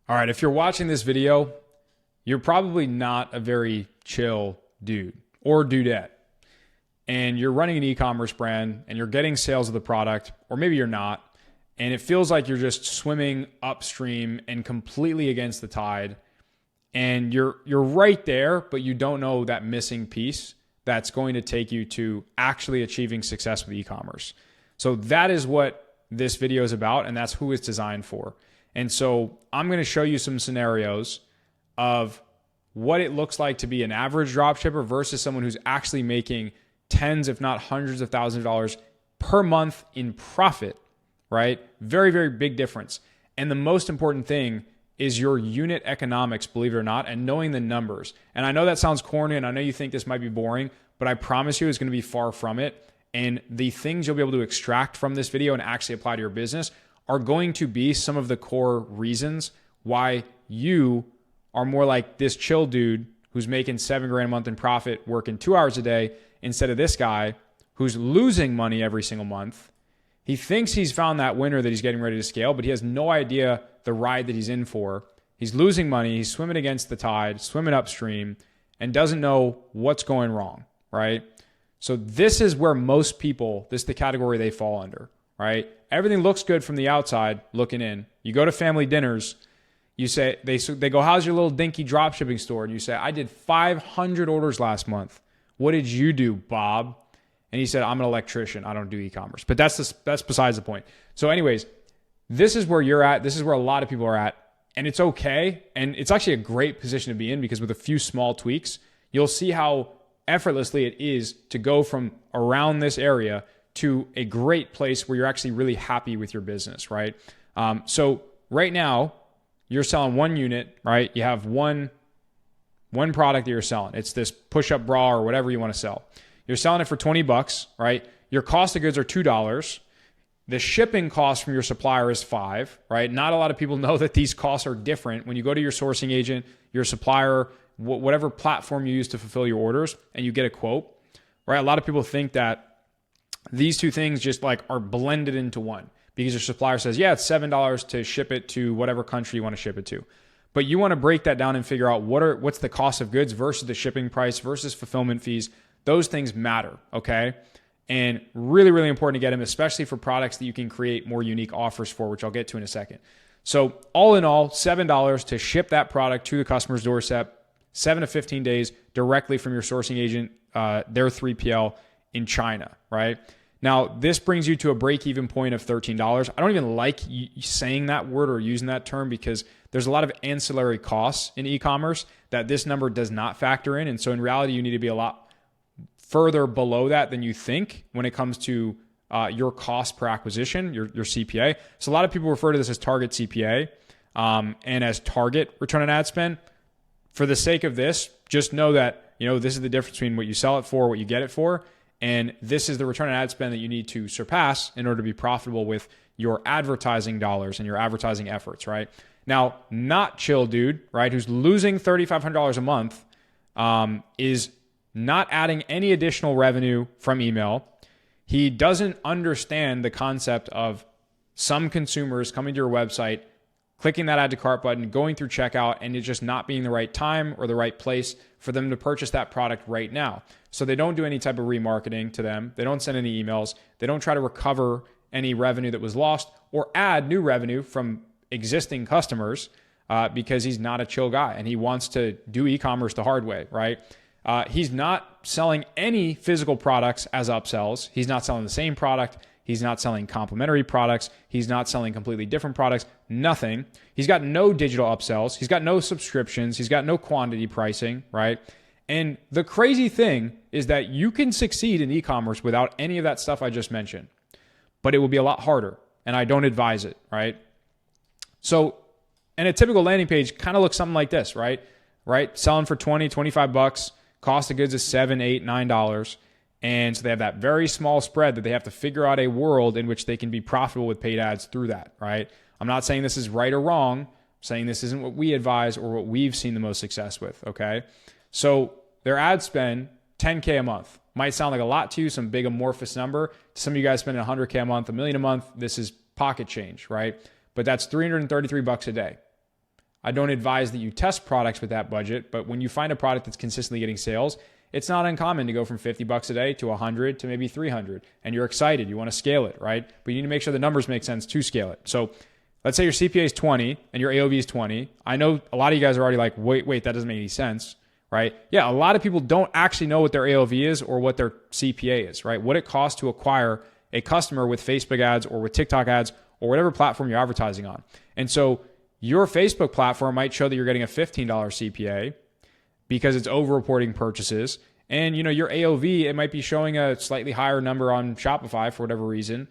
All right, if you're watching this video, you're probably not a very chill dude or dudette. And you're running an e-commerce brand and you're getting sales of the product, or maybe you're not. And it feels like you're just swimming upstream and completely against the tide. And you're right there, but you don't know that missing piece that's going to take you to actually achieving success with e-commerce. So that is what this video is about, and that's who it's designed for. And so I'm going to show you some scenarios of what it looks like to be an average dropshipper versus someone who's actually making tens, if not hundreds of thousands of dollars per month in profit, right? Very, very big difference. And the most important thing is your unit economics, believe it or not, and knowing the numbers. And I know that sounds corny, and I know you think this might be boring, but I promise you it's going to be far from it. And the things you'll be able to extract from this video and actually apply to your business are going to be some of the core reasons why you are more like this chill dude who's making $7,000 a month in profit, working 2 hours a day, instead of this guy who's losing money every single month. He thinks he's found that winner that he's getting ready to scale, but he has no idea the ride that he's in for. He's losing money. He's swimming against the tide, swimming upstream, and doesn't know what's going wrong, right? So this is where most people, this is the category they fall under, right? Everything looks good from the outside looking in. You go to family dinners, you say, they go, how's your little dinky dropshipping store? And you say, I did 500 orders last month. What did you do, Bob? And he said, I'm an electrician. I don't do e-commerce. But that's besides the point. So anyways, this is where you're at. This is where a lot of people are at. And it's okay. And it's actually a great position to be in because with a few small tweaks, you'll see how effortlessly it is to go from around this area to a great place where you're actually really happy with your business, right? So right now, you're selling one unit, right? You have one product that you're selling. It's this push-up bra or whatever you want to sell. You're selling it for $20, right? Your cost of goods are $2. The shipping cost from your supplier is $5, right? Not a lot of people know that these costs are different. When you go to your sourcing agent, your supplier, whatever platform you use to fulfill your orders, and you get a quote, right? A lot of people think that these two things just like are blended into one because your supplier says, yeah, it's $7 to ship it to whatever country you want to ship it to. But you want to break that down and figure out what's the cost of goods versus the shipping price versus fulfillment fees. Those things matter, okay? And really, really important to get them, especially for products that you can create more unique offers for, which I'll get to in a second. So all in all, $7 to ship that product to the customer's doorstep, 7 to 15 days directly from your sourcing agent, their 3PL in China, right? Now, this brings you to a break-even point of $13. I don't even like saying that word or using that term because there's a lot of ancillary costs in e-commerce that this number does not factor in. And so in reality, you need to be a lot further below that than you think when it comes to your cost per acquisition, your CPA. So a lot of people refer to this as target CPA and as target return on ad spend. For the sake of this, just know that this is the difference between what you sell it for, what you get it for. And this is the return on ad spend that you need to surpass in order to be profitable with your advertising dollars and your advertising efforts, right? Now, not chill dude, right, who's losing $3,500 a month is not adding any additional revenue from email. He doesn't understand the concept of some consumers coming to your website, clicking that add to cart button, going through checkout, and it just not being the right time or the right place for them to purchase that product right now. So they don't do any type of remarketing to them. They don't send any emails. They don't try to recover any revenue that was lost or add new revenue from existing customers because he's not a chill guy and he wants to do e-commerce the hard way, right? He's not selling any physical products as upsells. He's not selling the same product. He's not selling complementary products. He's not selling completely different products. Nothing. He's got no digital upsells. He's got no subscriptions. He's got no quantity pricing, right? And the crazy thing is that you can succeed in e-commerce without any of that stuff I just mentioned, but it will be a lot harder, and I don't advise it, right? So, and a typical landing page kind of looks something like this, right? Selling for $20, $25. Cost of goods is $7, $8, $9. And so they have that very small spread that they have to figure out a world in which they can be profitable with paid ads through that, right? I'm not saying this is right or wrong. I'm saying this isn't what we advise or what we've seen the most success with, okay? So their ad spend, $10K a month. Might sound like a lot to you, some big amorphous number. Some of you guys spending $100K a month, $1 million a month. This is pocket change, right? But that's $333 a day. I don't advise that you test products with that budget, but when you find a product that's consistently getting sales, it's not uncommon to go from $50 a day to 100 to maybe 300, and you're excited. You want to scale it, right? But you need to make sure the numbers make sense to scale it. So let's say your CPA is 20 and your AOV is 20. I know a lot of you guys are already like, wait, that doesn't make any sense, right? Yeah, a lot of people don't actually know what their AOV is or what their CPA is, right? What it costs to acquire a customer with Facebook ads or with TikTok ads or whatever platform you're advertising on. And so your Facebook platform might show that you're getting a $15 CPA because it's over-reporting purchases. And your AOV, it might be showing a slightly higher number on Shopify for whatever reason,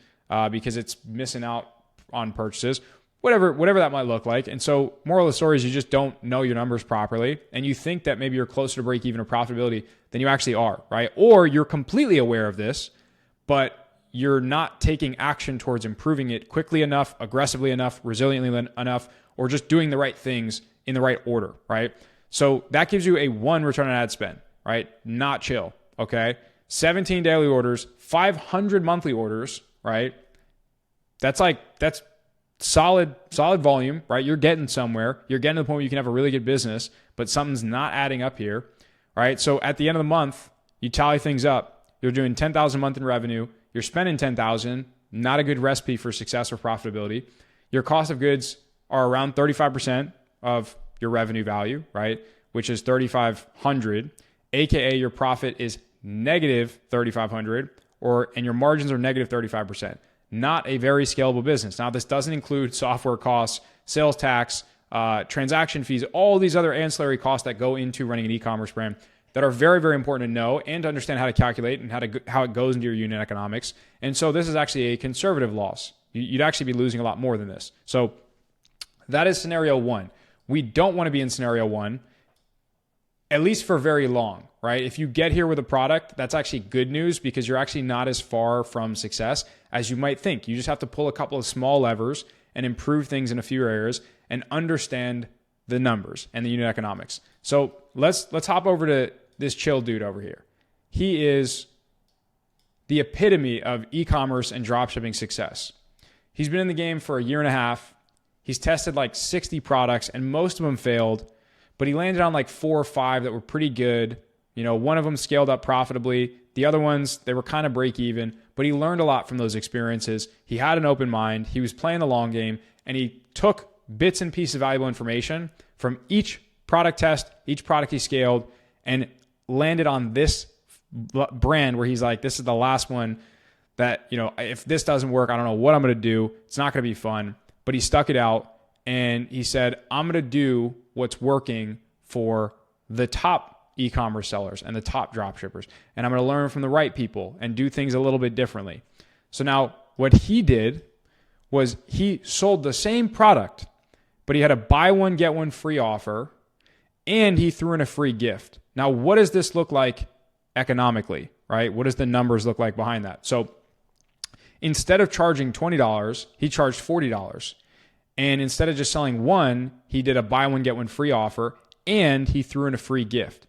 because it's missing out on purchases, whatever that might look like. And so moral of the story is you just don't know your numbers properly, and you think that maybe you're closer to break even or profitability than you actually are, right? Or you're completely aware of this, but you're not taking action towards improving it quickly enough, aggressively enough, resiliently enough, or just doing the right things in the right order, right? So that gives you a 1 return on ad spend, right? Not chill, okay? 17 daily orders, 500 monthly orders, right? That's solid volume, right? You're getting somewhere. You're getting to the point where you can have a really good business, but something's not adding up here, right? So at the end of the month, you tally things up. You're doing 10,000 a month in revenue. You're spending 10,000, not a good recipe for success or profitability. Your cost of goods are around 35% of your revenue value, right? Which is 3,500, aka your profit is negative 3,500, and your margins are negative 35%. Not a very scalable business. Now, this doesn't include software costs, sales tax, transaction fees, all these other ancillary costs that go into running an e-commerce brand that are very, very important to know and to understand how to calculate and how it goes into your unit economics. And so this is actually a conservative loss. You'd actually be losing a lot more than this. So that is scenario 1. We don't want to be in scenario 1, at least for very long, right? If you get here with a product, that's actually good news because you're actually not as far from success as you might think. You just have to pull a couple of small levers and improve things in a few areas and understand the numbers and the unit economics. So let's hop over to this chill dude over here. He is the epitome of e-commerce and dropshipping success. He's been in the game for a year and a half. He's tested like 60 products and most of them failed, but he landed on like 4 or 5 that were pretty good. One of them scaled up profitably. The other ones, they were kind of break even, but he learned a lot from those experiences. He had an open mind. He was playing the long game, and he took bits and pieces of valuable information from each product test, each product he scaled, and landed on this brand where he's like, this is the last one that, if this doesn't work, I don't know what I'm going to do. It's not going to be fun. But he stuck it out, and he said, I'm going to do what's working for the top e-commerce sellers and the top dropshippers. And I'm going to learn from the right people and do things a little bit differently. So now what he did was he sold the same product, but he had a buy one, get one free offer, and he threw in a free gift. Now, what does this look like economically, right? What does the numbers look like behind that? So instead of charging $20, he charged $40. And instead of just selling one, he did a buy one, get one free offer, and he threw in a free gift.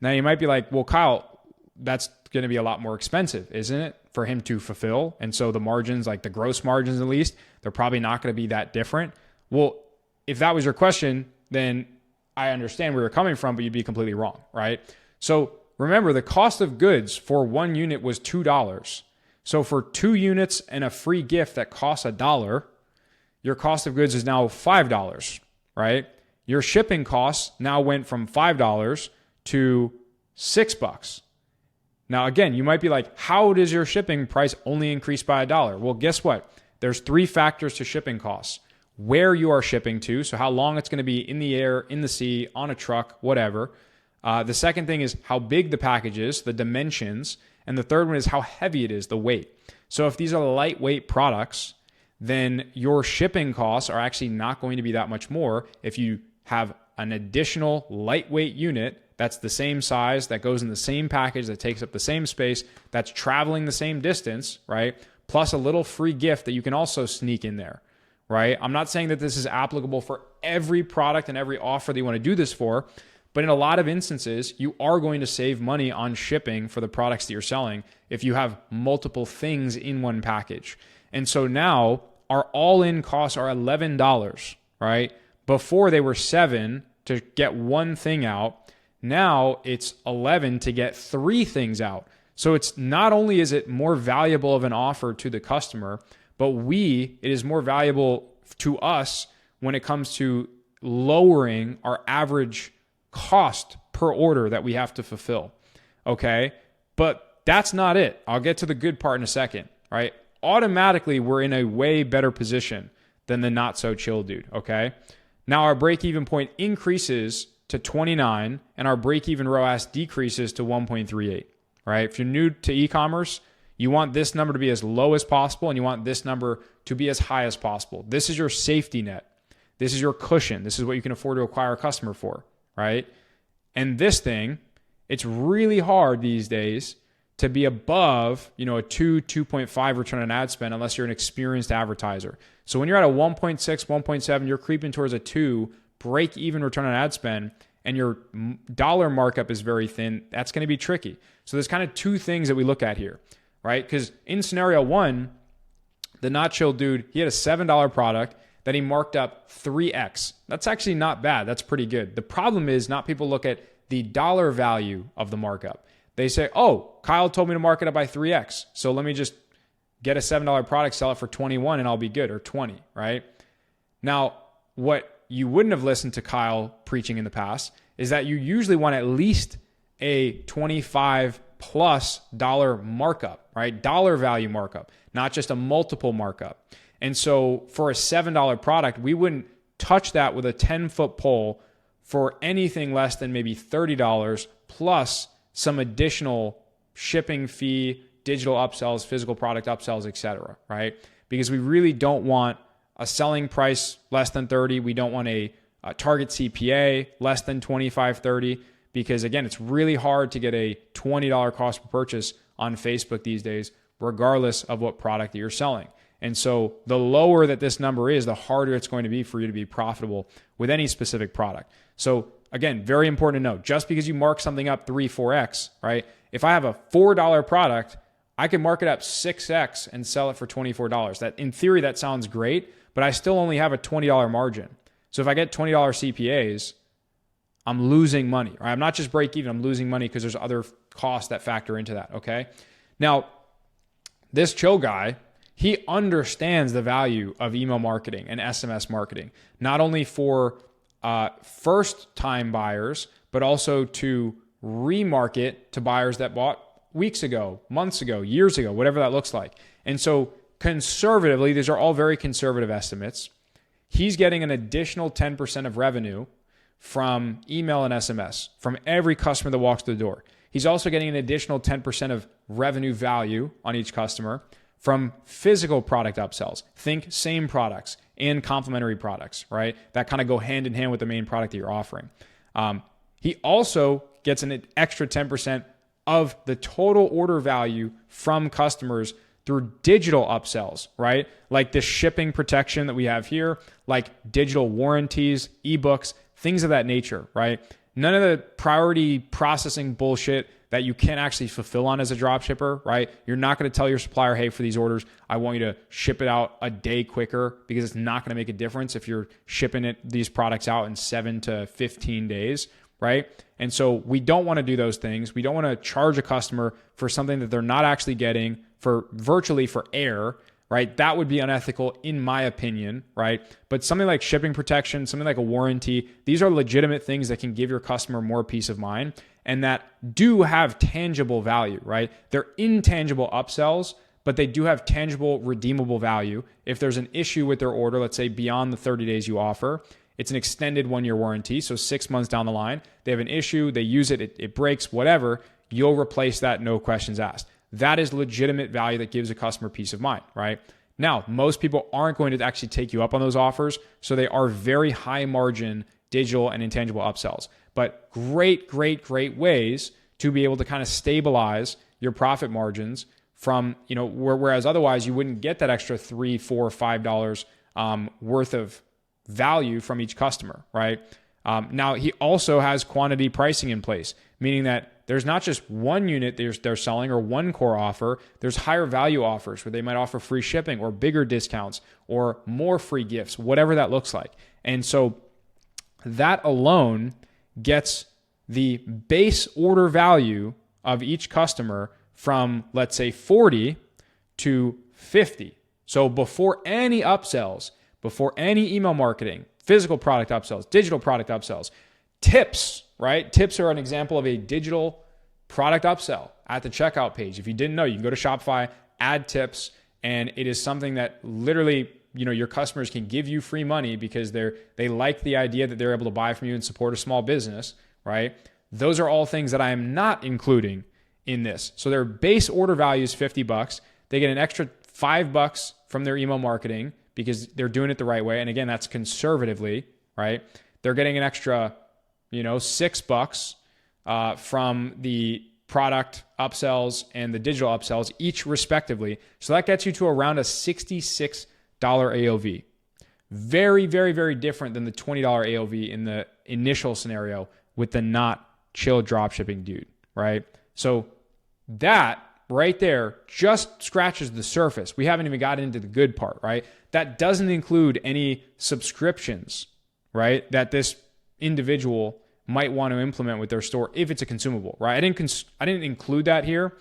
Now, you might be like, well, Kyle, that's going to be a lot more expensive, isn't it, for him to fulfill? And so the margins, like the gross margins at least, they're probably not going to be that different. Well, if that was your question, then I understand where you're coming from, but you'd be completely wrong, right? So remember, the cost of goods for one unit was $2. So for 2 units and a free gift that costs $1, your cost of goods is now $5, right? Your shipping costs now went from $5 to $6. Now, again, you might be like, how does your shipping price only increase by $1? Well, guess what? There's 3 factors to shipping costs. Where you are shipping to, so how long it's going to be in the air, in the sea, on a truck, whatever. The second thing is how big the package is, the dimensions. And the third one is how heavy it is, the weight. So if these are lightweight products, then your shipping costs are actually not going to be that much more if you have an additional lightweight unit that's the same size, that goes in the same package, that takes up the same space, that's traveling the same distance, right? Plus a little free gift that you can also sneak in there, right? I'm not saying that this is applicable for every product and every offer that you want to do this for, but in a lot of instances, you are going to save money on shipping for the products that you're selling if you have multiple things in one package. And so now our all-in costs are $11, right? Before they were 7 to get one thing out. Now it's 11 to get 3 things out. So it's not only is it more valuable of an offer to the customer, but it is more valuable to us when it comes to lowering our average cost per order that we have to fulfill. Okay. But that's not it. I'll get to the good part in a second, right? Automatically, we're in a way better position than the not so chill dude. Okay. Now our break-even point increases to 29 and our break-even ROAS decreases to 1.38, right? If you're new to e-commerce, you want this number to be as low as possible and you want this number to be as high as possible. This is your safety net. This is your cushion. This is what you can afford to acquire a customer for, right? And this thing, it's really hard these days to be above, a 2.5 return on ad spend unless you're an experienced advertiser. So when you're at a 1.6, 1.7, you're creeping towards a 2 break even return on ad spend and your dollar markup is very thin, that's going to be tricky. So there's kind of 2 things that we look at here, right? Because in scenario 1, the not chill dude, he had a $7 product that he marked up 3x. That's actually not bad. That's pretty good. The problem is not people look at the dollar value of the markup. They say, oh, Kyle told me to mark it up by 3x. So let me just get a $7 product, sell it for 21 and I'll be good, or 20, right? Now, what you wouldn't have listened to Kyle preaching in the past is that you usually want at least a $25 plus markup, right? Dollar value markup, not just a multiple markup. And so for a $7 product, we wouldn't touch that with a 10-foot pole for anything less than maybe $30 plus some additional shipping fee, digital upsells, physical product upsells, etc., right? Because we really don't want a selling price less than 30. We don't want a target CPA less than 25, 30, because again, it's really hard to get a $20 cost per purchase on Facebook these days, regardless of what product that you're selling. And so the lower that this number is, the harder it's going to be for you to be profitable with any specific product. So again, very important to know, just because you mark something up 3, 4x, right? If I have a $4 product, I can mark it up 6x and sell it for $24. That in theory, that sounds great, but I still only have a $20 margin. So if I get $20 CPAs, I'm losing money. Right? I'm not just break even, I'm losing money because there's other costs that factor into that, okay? Now, this chill guy, he understands the value of email marketing and SMS marketing, not only for first-time buyers, but also to remarket to buyers that bought weeks ago, months ago, years ago, whatever that looks like. And so conservatively, these are all very conservative estimates. He's getting an additional 10% of revenue from email and SMS from every customer that walks through the door. He's also getting an additional 10% of revenue value on each customer from physical product upsells. Think same products and complementary products, right? That kind of go hand in hand with the main product that you're offering. He also gets an extra 10% of the total order value from customers through digital upsells, right? Like the shipping protection that we have here, like digital warranties, ebooks, things of that nature, right? None of the priority processing bullshit that you can't actually fulfill on as a dropshipper, right? You're not going to tell your supplier, hey, for these orders, I want you to ship it out a day quicker, because it's not going to make a difference if you're shipping these products out in 7 to 15 days, right? And so we don't want to do those things. We don't want to charge a customer for something that they're not actually getting for virtually for air, right? That would be unethical in my opinion, right? But something like shipping protection, something like a warranty, these are legitimate things that can give your customer more peace of mind and that do have tangible value, right? They're intangible upsells, but they do have tangible redeemable value. If there's an issue with their order, let's say beyond the 30 days you offer, it's an extended 1-year warranty. So 6 months down the line, they have an issue, they use it, it breaks, whatever, you'll replace that, no questions asked. That is legitimate value that gives a customer peace of mind, right? Now, most people aren't going to actually take you up on those offers, so they are very high margin digital and intangible upsells. But great ways to be able to kind of stabilize your profit margins from, whereas otherwise you wouldn't get that extra $3, $4, $5 worth of value from each customer, right? Now, he also has quantity pricing in place, meaning that there's not just one unit they're selling or one core offer. There's higher value offers where they might offer free shipping or bigger discounts or more free gifts, whatever that looks like. And so that alone gets the base order value of each customer from, let's say, 40 to 50. So before any upsells, before any email marketing, physical product upsells, digital product upsells, tips, right? Tips are an example of a digital product upsell at the checkout page. If you didn't know, you can go to Shopify, add tips, and it is something that literally, your customers can give you free money because they like the idea that they're able to buy from you and support a small business, right? Those are all things that I am not including in this. So their base order value is $50. They get an extra $5 from their email marketing because they're doing it the right way. And again, that's conservatively, right? They're getting an extra, $6 from the product upsells and the digital upsells, each respectively. So that gets you to around a $66 AOV. Very, very, very different than the $20 AOV in the initial scenario with the not chill dropshipping dude, right? So that right there just scratches the surface. We haven't even gotten into the good part, right? That doesn't include any subscriptions, right? That this individual might want to implement with their store if it's a consumable, right? I didn't include that here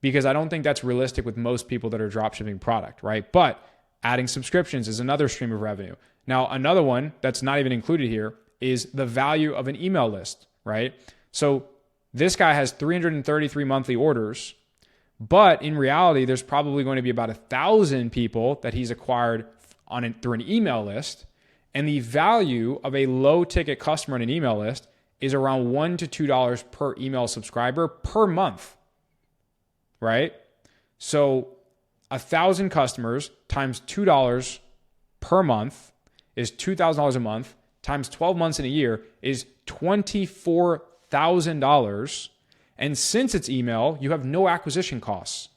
because I don't think that's realistic with most people that are dropshipping product, right? But adding subscriptions is another stream of revenue. Now, another one that's not even included here is the value of an email list, right? So this guy has 333 monthly orders, but in reality, there's probably going to be about 1,000 people that he's acquired through an email list. And the value of a low ticket customer on an email list is around $1 to $2 per email subscriber per month, right? So 1,000 customers times $2 per month is $2,000 a month, times 12 months in a year is $24,000. And since it's email, you have no acquisition costs,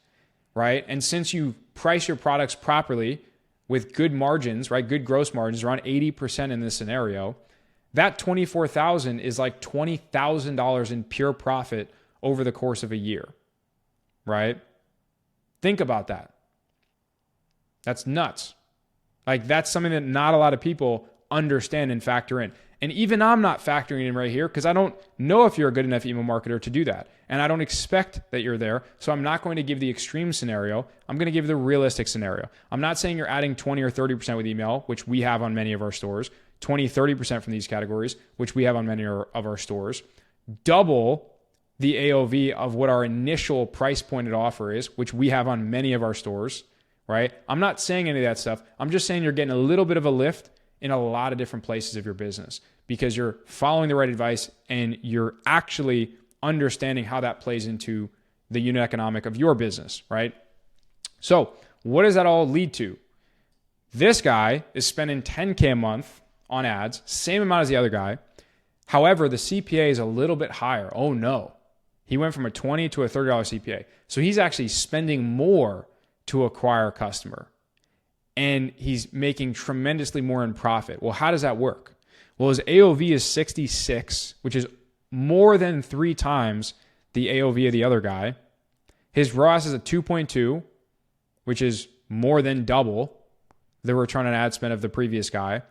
right? And since you price your products properly with good margins, right? Good gross margins, around 80% in this scenario, that $24,000 is like $20,000 in pure profit over the course of a year, right? Think about that. That's nuts. Like that's something that not a lot of people understand and factor in. And even I'm not factoring in right here because I don't know if you're a good enough email marketer to do that. And I don't expect that you're there. So I'm not going to give the extreme scenario. I'm going to give the realistic scenario. I'm not saying you're adding 20 or 30% with email, which we have on many of our stores, 20, 30% from these categories, which we have on many of our stores, double the AOV of what our initial price pointed offer is, which we have on many of our stores, right? I'm not saying any of that stuff. I'm just saying you're getting a little bit of a lift in a lot of different places of your business because you're following the right advice and you're actually understanding how that plays into the unit economic of your business, right? So what does that all lead to? This guy is spending $10K a month on ads, same amount as the other guy. However, the CPA is a little bit higher. Oh no. He went from a $20 to a $30 CPA. So he's actually spending more to acquire a customer. And he's making tremendously more in profit. Well, how does that work? Well, his AOV is 66, which is more than 3 times the AOV of the other guy. His ROAS is a 2.2, which is more than double the return on ad spend of the previous guy.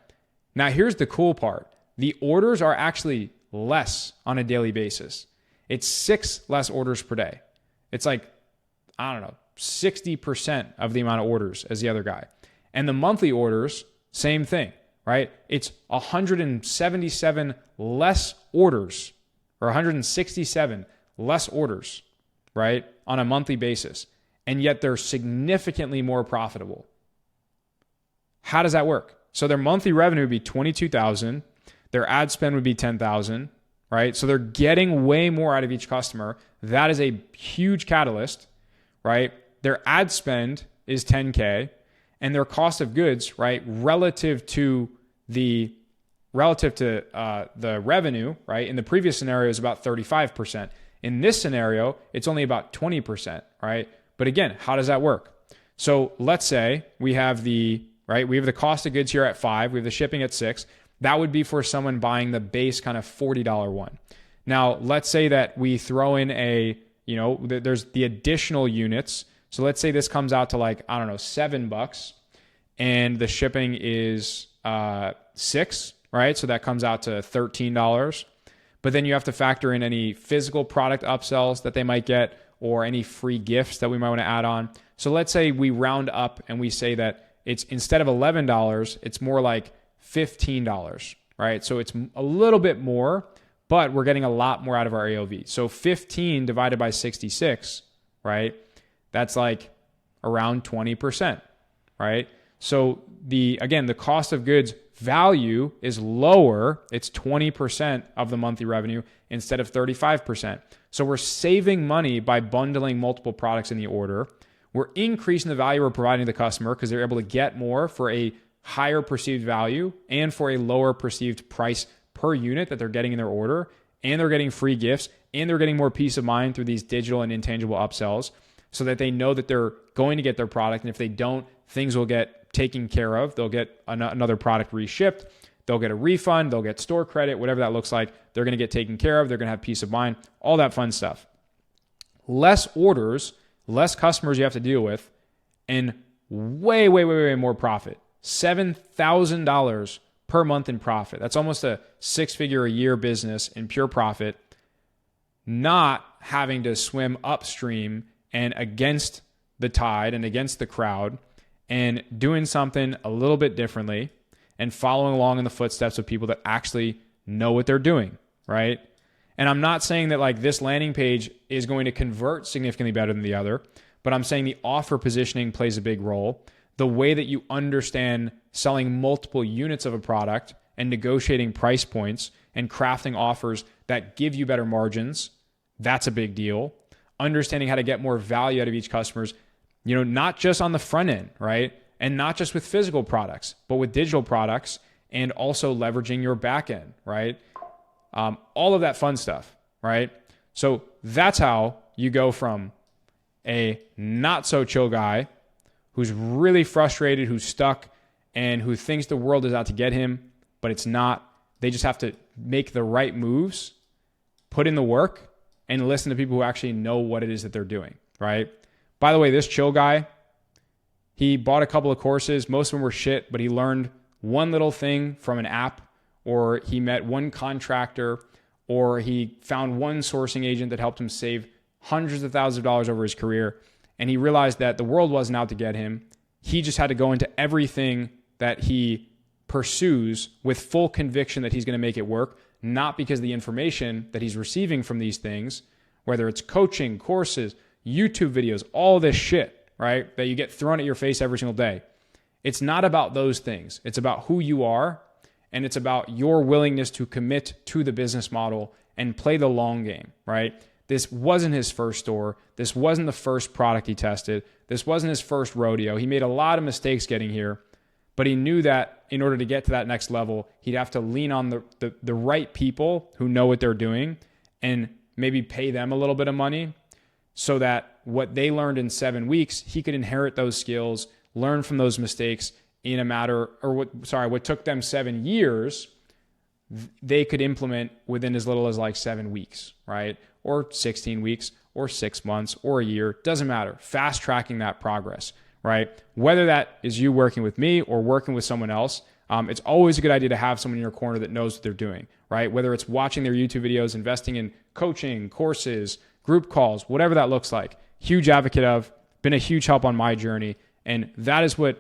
Now, here's the cool part. The orders are actually less on a daily basis. It's 6 less orders per day. It's like, 60% of the amount of orders as the other guy. And the monthly orders, same thing, right? It's 177 less orders or 167 less orders, right? On a monthly basis. And yet they're significantly more profitable. How does that work? So their monthly revenue would be $22,000. Their ad spend would be $10,000, right? So they're getting way more out of each customer. That is a huge catalyst, right? Their ad spend is $10K, and their cost of goods, right, relative to the revenue, right? In the previous scenario is about 35%. In this scenario, it's only about 20%, right? But again, how does that work? So let's say we have the cost of goods here at 5, we have the shipping at 6. That would be for someone buying the base kind of $40 one. Now, let's say that we throw in there's the additional units. So let's say this comes out to $7 and the shipping is $6. right? So that comes out to $13. But then you have to factor in any physical product upsells that they might get or any free gifts that we might want to add on. So let's say we round up and we say that it's instead of $11, it's more like $15, right? So it's a little bit more, but we're getting a lot more out of our AOV. So 15 divided by 66, right? That's like around 20%, right? So the cost of goods value is lower. It's 20% of the monthly revenue instead of 35%. So we're saving money by bundling multiple products in the order. We're increasing the value we're providing to the customer because they're able to get more for a higher perceived value and for a lower perceived price per unit that they're getting in their order. And they're getting free gifts and they're getting more peace of mind through these digital and intangible upsells so that they know that they're going to get their product. And if they don't, things will get taken care of. They'll get another product reshipped. They'll get a refund. They'll get store credit, whatever that looks like. They're going to get taken care of. They're going to have peace of mind, all that fun stuff. Less orders, less customers you have to deal with, and way more profit. $7,000 per month in profit. That's almost a six-figure a year business in pure profit, not having to swim upstream and against the tide and against the crowd and doing something a little bit differently and following along in the footsteps of people that actually know what they're doing, right? And I'm not saying that like this landing page is going to convert significantly better than the other, but I'm saying the offer positioning plays a big role. The way that you understand selling multiple units of a product and negotiating price points and crafting offers that give you better margins, that's a big deal. Understanding how to get more value out of each customer's, not just on the front end, right? And not just with physical products, but with digital products and also leveraging your back end, right? All of that fun stuff, right? So that's how you go from a not so chill guy who's really frustrated, who's stuck, and who thinks the world is out to get him, but it's not. They just have to make the right moves, put in the work, and listen to people who actually know what it is that they're doing, right? By the way, this chill guy, he bought a couple of courses. Most of them were shit, but he learned one little thing from an app, or he met one contractor, or he found one sourcing agent that helped him save hundreds of thousands of dollars over his career. And he realized that the world wasn't out to get him. He just had to go into everything that he pursues with full conviction that he's going to make it work, not because the information that he's receiving from these things, whether it's coaching, courses, YouTube videos, all this shit, right, that you get thrown at your face every single day. It's not about those things. It's about who you are, and it's about your willingness to commit to the business model and play the long game, right? This wasn't his first store. This wasn't the first product he tested. This wasn't his first rodeo. He made a lot of mistakes getting here, but he knew that in order to get to that next level, he'd have to lean on the right people who know what they're doing and maybe pay them a little bit of money so that what they learned in 7 weeks, he could inherit those skills, learn from those mistakes in a matter, or what took them 7 years, they could implement within as little as like 7 weeks, right? Or 16 weeks, or 6 months, or a year, doesn't matter. Fast tracking that progress, right? Whether that is you working with me or working with someone else, it's always a good idea to have someone in your corner that knows what they're doing, right? Whether it's watching their YouTube videos, investing in coaching, courses, group calls, whatever that looks like. Huge advocate of, been a huge help on my journey. And that's what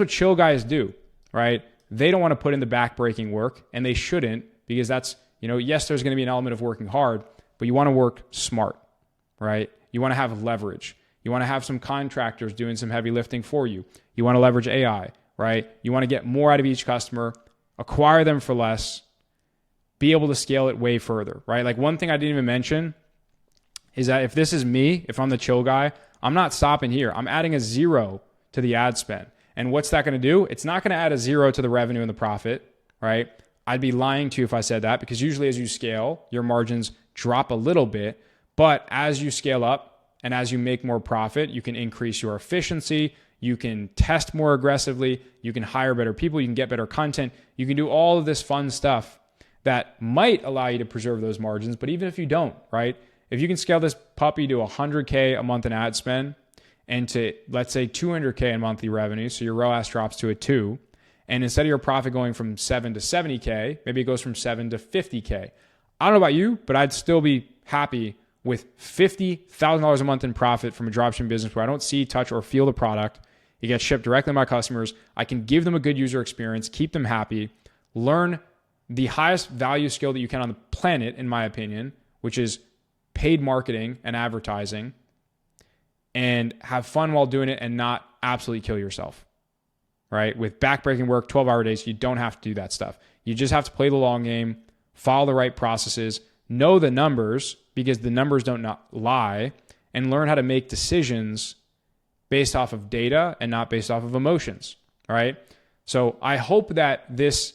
chill guys do, right? They don't want to put in the backbreaking work, and they shouldn't, because that's, yes, there's going to be an element of working hard, but you want to work smart, right? You want to have leverage. You want to have some contractors doing some heavy lifting for you. You want to leverage AI, right? You want to get more out of each customer, acquire them for less, be able to scale it way further, right? Like one thing I didn't even mention is that if this is me, if I'm the chill guy, I'm not stopping here. I'm adding a 0 to the ad spend. And what's that going to do? It's not going to add a 0 to the revenue and the profit, right? I'd be lying to you if I said that, because usually as you scale, your margins drop a little bit. But as you scale up and as you make more profit, you can increase your efficiency. You can test more aggressively. You can hire better people. You can get better content. You can do all of this fun stuff that might allow you to preserve those margins. But even if you don't, right? If you can scale this puppy to $100K a month in ad spend and to, let's say, $200K in monthly revenue, so your ROAS drops to a 2, And instead of your profit going from 7 to 70K, maybe it goes from 7 to 50K. I don't know about you, but I'd still be happy with $50,000 a month in profit from a dropshipping business where I don't see, touch, or feel the product. It gets shipped directly to my customers. I can give them a good user experience, keep them happy, learn the highest value skill that you can on the planet, in my opinion, which is paid marketing and advertising, and have fun while doing it and not absolutely kill yourself, right? With backbreaking work, 12-hour days, you don't have to do that stuff. You just have to play the long game, follow the right processes, know the numbers because the numbers don't not lie, and learn how to make decisions based off of data and not based off of emotions, all right? So I hope that this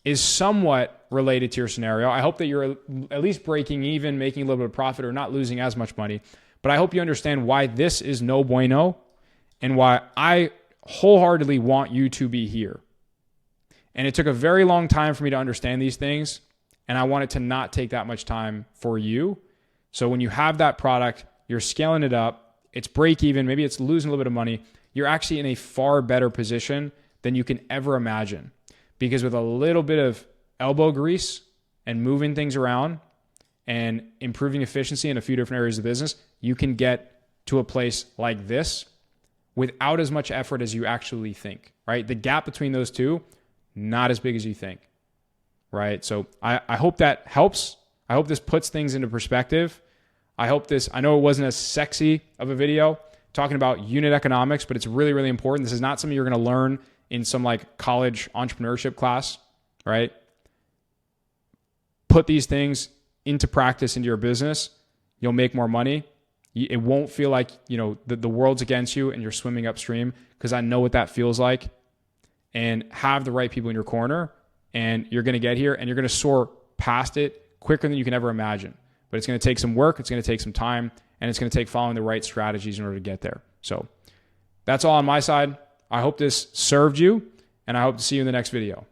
is somewhat related to your scenario. I hope that you're at least breaking even, making a little bit of profit, or not losing as much money. But I hope you understand why this is no bueno and why I wholeheartedly want you to be here. And it took a very long time for me to understand these things, and I want it to not take that much time for you. So when you have that product, you're scaling it up, it's break even, maybe it's losing a little bit of money, you're actually in a far better position than you can ever imagine. Because with a little bit of elbow grease and moving things around and improving efficiency in a few different areas of business, you can get to a place like this without as much effort as you actually think, right? The gap between those two, not as big as you think, right? So I hope that helps. I hope this puts things into perspective. I know it wasn't as sexy of a video talking about unit economics, but it's really, really important. This is not something you're going to learn in some like college entrepreneurship class, right? Put these things into practice into your business. You'll make more money. It won't feel like, the world's against you and you're swimming upstream, because I know what that feels like. And have the right people in your corner, and you're going to get here and you're going to soar past it quicker than you can ever imagine. But it's going to take some work. It's going to take some time, and it's going to take following the right strategies in order to get there. So that's all on my side. I hope this served you, and I hope to see you in the next video.